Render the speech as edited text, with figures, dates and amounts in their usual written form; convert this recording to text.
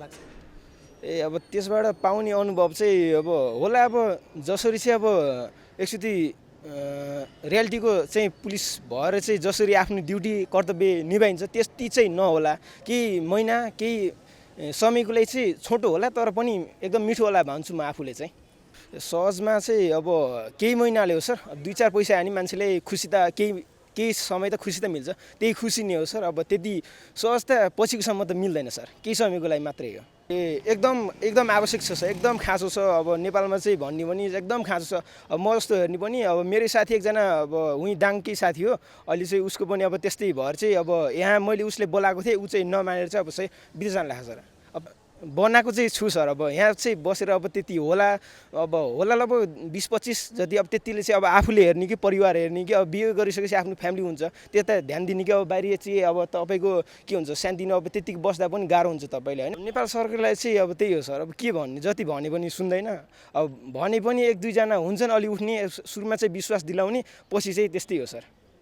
लाग्छ? अब त्यसबाट पाउने अनुभव चाहिँ अब होला अब जसरी चाहिँ अब एकचोटि रियालिटीको चाहिँ पुलिस भएर चाहिँ जसरी आफ्नो ड्युटी कर्तव्य निभाइन्छ त्यति चाहिँ नहोला। केही महिना केही समयको लागि चाहिँ छोटो होला तर पनि एकदम मिठो होला भन्छु म आफूले चाहिँ। सहजमा चाहिँ अब केही महिनाले हो सर, 2-4 पैसा हानी मान्छेले खुसी त केही समय त खुसी त मिल्छ, त्यही खुसी नै हो सर। अब त्यति सहज त पछिकोसम्म त मिल्दैन सर, केही समयको लागि मात्रै हो। एकदम आवश्यक छ सर, एकदम खाँचो छ। अब नेपालमा चाहिँ भन्ने पनि एकदम खाँचो छ। अब म जस्तो हेर्ने पनि अब मेरै साथी एकजना अब उहीँ दाङकै साथी हो, अहिले चाहिँ उसको पनि अब त्यस्तै भएर चाहिँ अब यहाँ मैले उसले बोलाएको थिएँ, ऊ चाहिँ नमानेर चाहिँ अब चाहिँ विदेश जान लाग्छ सर। अब बनाएको चाहिँ छु सर, अब यहाँ चाहिँ बसेर अब त्यति होला, अब होला लगभग 20-25 जति। अब त्यतिले चाहिँ अब आफूले हेर्ने कि परिवार हेर्ने कि अब बिहे गरिसकेपछि आफ्नो फ्यामिली हुन्छ त्यता ध्यान दिने कि अब बाहिर चाहिँ अब तपाईँको के हुन्छ सानोतिनो अब त्यतिको बस्दा पनि गाह्रो हुन्छ तपाईँले होइन। नेपाल सरकारलाई चाहिँ अब त्यही हो सर, अब के भन्ने, जति भने पनि सुन्दैन। अब भने पनि 1-2 जना हुन्छन् अलि उठ्ने, सुरुमा चाहिँ विश्वास दिलाउने, पछि चाहिँ त्यस्तै हो सर।